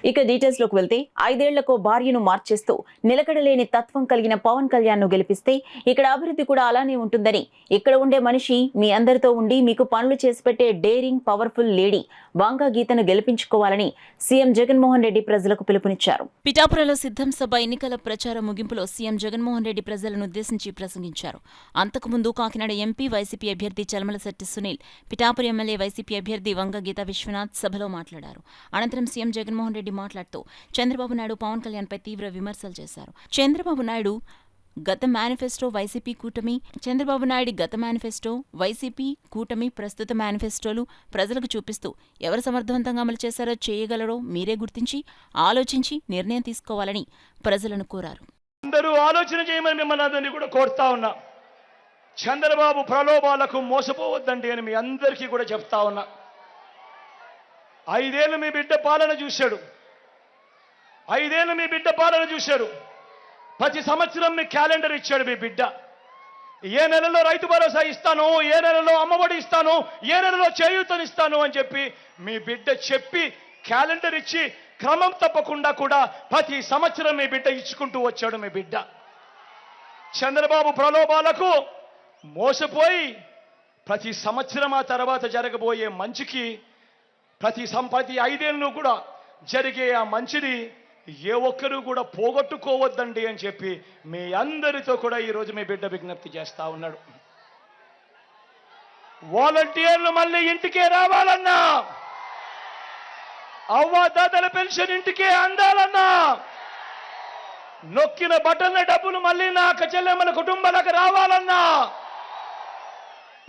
ఇక డీటెయిల్స్ లోకి వెళ్తే 5 ఏళ్లకు భార్యను మార్చేస్తూ నిలకడలేని తత్వం కలిగిన పవన్ కళ్యాణ్ ను గెలిపిస్తే ఇక్కడ అభివృద్ధి కూడా అలానే ఉంటుందని, ఇక్కడ ఉండే మనిషి మీ అందరితో ఉండి మీకు పనులు చేసి పెట్టే డేరింగ్ పవర్ఫుల్ లేడీ వంగా గీతను గెలిపించుకోవాలని సీఎం జగన్మోహన్ రెడ్డి ప్రజలకు పిలుపునిచ్చారు. పిఠాపురంలో సిద్ధం సభ ఎన్నికల ప్రచార ముగింపులో సీఎం జగన్మోహన్ రెడ్డి ప్రజలను ఉద్దేశించి ప్రసంగించారు. అంతకుముందు కాకినాడ ఎంపీ వైసీపీ అభ్యర్థి చలమలశెట్టి సునీల్, పిఠాపురం ఎమ్మెల్యే వైసీపీ అభ్యర్థి వంగ గీత విశ్వనాథ్ సభలో మాట్లాడారు. అనంతరం సీఎం జగన్మోహన్ రెడ్డి మాట్లాడుతూ చంద్రబాబు నాయుడు పవన్ కళ్యాణ్ పై తీవ్ర విమర్శలు చేశారు. చంద్రబాబు నాయుడు గత మేనిఫెస్టో వైసీపీ కూటమి ప్రస్తుత మేనిఫెస్టోలు ప్రజలకు చూపిస్తూ ఎవరు సమర్థవంతంగా అమలు చేశారో చేయగలరో మీరే గుర్తించి ఆలోచించి నిర్ణయం తీసుకోవాలని ప్రజలను కోరారు. అందరూ ఆలోచన చేయమని మిమ్మల్ని అందరినీ కూడా కోరుతా ఉన్నా. చంద్రబాబు ప్రలోభాలకు మోసపోవద్దండి అని మీ అందరికీ కూడా చెప్తా ఉన్నా. 5 ఏళ్ళు మీ బిడ్డ పాలన చూశాడు. 5 ఏళ్ళు మీ బిడ్డ పాలన చూశాడు. ప్రతి సంవత్సరం మీ క్యాలెండర్ ఇచ్చాడు మీ బిడ్డ. ఏ నెలలో రైతు భరోసా ఇస్తాను, ఏ నెలలో అమ్మఒడి ఇస్తాను, ఏ నెలలో చేయూతనిస్తాను అని చెప్పి మీ బిడ్డ చెప్పి క్యాలెండర్ ఇచ్చి క్రమం తప్పకుండా కూడా ప్రతి సంవత్సరం మీ బిడ్డ ఇచ్చుకుంటూ వచ్చాడు. మీ బిడ్డ చంద్రబాబు ప్రలోభాలకు మోసపోయి ప్రతి సంవత్సరం ఆ తర్వాత జరగబోయే మంచికి ప్రతి 5 ఏళ్ళు కూడా జరిగే ఆ మంచిని ఏ ఒక్కరూ కూడా పోగొట్టుకోవద్దండి అని చెప్పి మీ అందరితో కూడా ఈరోజు మీ బిడ్డ విజ్ఞప్తి చేస్తా ఉన్నాడు. వాలంటీర్లు మళ్ళీ ఇంటికే రావాలన్నా, అవ్వాతాతల పెన్షన్ ఇంటికే అందాలన్నా, నొక్కిన బటన్ల డబ్బులు మళ్ళీ నా చెల్లెమ్మల కుటుంబాలకు రావాలన్నా,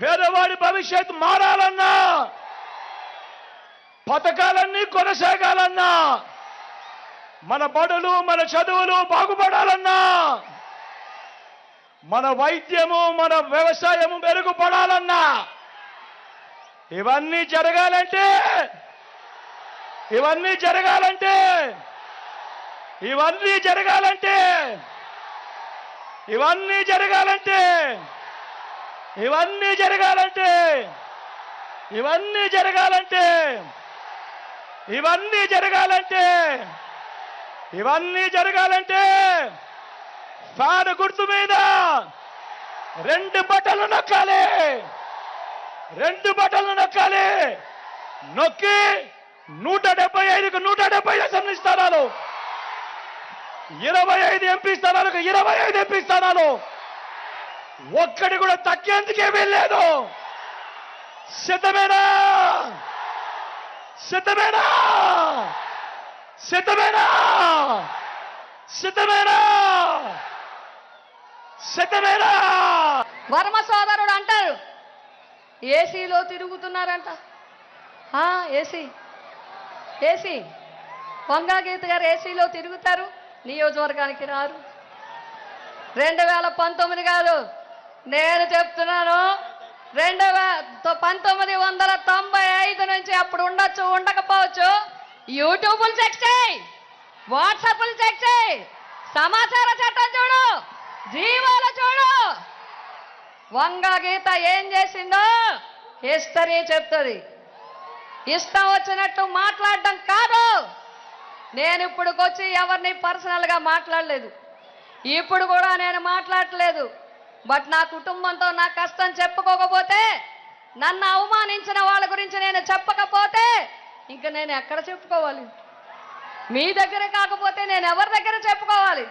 పేదవాడి భవిష్యత్ మారాలన్నా, పథకాలన్నీ కొనసాగాలన్నా, మన బడులు మన చదువులు బాగుపడాలన్నా, మన వైద్యము మన వ్యవసాయము మెరుగుపడాలన్నా, ఇవన్నీ జరగాలంటే ఫ్యాన్ గుర్తు మీద 2 బటన్లు నొక్కాలి. 2 బటన్లు నొక్కాలి. నొక్కి 175కు 175 అసెంబ్లీ స్థానాలు, 25 ఎంపీ స్థానాలకు 25 ఎంపీ స్థానాలు, ఒక్కడి కూడా తగ్గేందుకే వీల్లేదు. సిద్ధమేనా? వర్మ సోదరుడు అంటారు ఏసీలో తిరుగుతున్నారంట. ఏసీ వంగా గీత గారు ఏసీలో తిరుగుతారు, నియోజకవర్గానికి రారు. 2019 కాదు, నేను చెప్తున్నాను 1995 నుంచి అప్పుడు ఉండొచ్చు ఉండకపోవచ్చు. యూట్యూబ్లు చెక్ చేయి, వాట్సాప్లు చెక్ చేయి, సమాచార చట్టం చూడు, జీవాలు చూడు. వంగా గీత ఏం చేసిందో హిస్టరీ చెప్తుంది. ఇష్టం వచ్చినట్టు మాట్లాడడం కాదు. నేను ఇప్పుడుకొచ్చి ఎవరిని పర్సనల్గా మాట్లాడలేదు, ఇప్పుడు కూడా నేను మాట్లాడలేదు. బట్ నా కుటుంబంతో నా కష్టం చెప్పుకోకపోతే, నన్ను అవమానించిన వాళ్ళ గురించి నేను చెప్పకపోతే ఇంక నేను ఎక్కడ చెప్పుకోవాలి? మీ దగ్గర కాకపోతే నేను ఎవరి దగ్గర చెప్పుకోవాలి?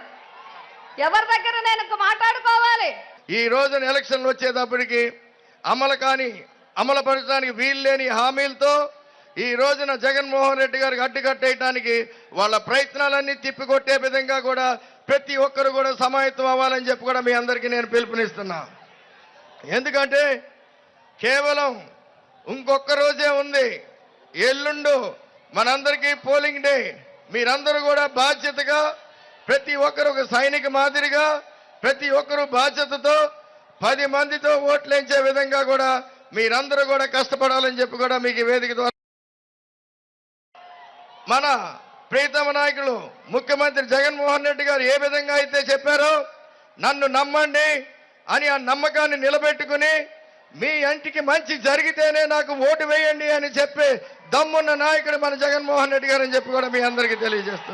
ఎవరి దగ్గర నేను మాట్లాడుకోవాలి? ఈ రోజున ఎలక్షన్లు వచ్చేటప్పటికి అమలుపరచడానికి వీల్లేని హామీలతో ఈ రోజున జగన్మోహన్ రెడ్డి గారికి అడ్డుకట్టేయడానికి వాళ్ళ ప్రయత్నాలన్నీ తిప్పికొట్టే విధంగా కూడా ప్రతి ఒక్కరు కూడా సమాయత్తం అవ్వాలని చెప్పి కూడా మీ అందరికీ నేను పిలుపునిస్తున్నా. ఎందుకంటే కేవలం ఇంకొక రోజే ఉంది, ఎల్లుండు మనందరికీ పోలింగ్ డే. మీరందరూ కూడా బాధ్యతగా, ప్రతి ఒక్కరు ఒక సైనిక మాదిరిగా, ప్రతి ఒక్కరూ బాధ్యతతో 10 మందితో ఓట్లేంచే విధంగా కూడా మీరందరూ కూడా కష్టపడాలని చెప్పి కూడా మీకు వేదిక ద్వారా మన ప్రీతమ నాయకులు ముఖ్యమంత్రి జగన్మోహన్ రెడ్డి గారు ఏ విధంగా అయితే చెప్పారో, నన్ను నమ్మండి అని ఆ నమ్మకాన్ని నిలబెట్టుకుని మీ ఇంటికి మంచి జరిగితేనే నాకు ఓటు వేయండి అని చెప్పి దమ్మున్న నాయకుడు మన జగన్మోహన్ రెడ్డి గారు అని చెప్పి కూడా మీ అందరికీ తెలియజేస్తున్నాను.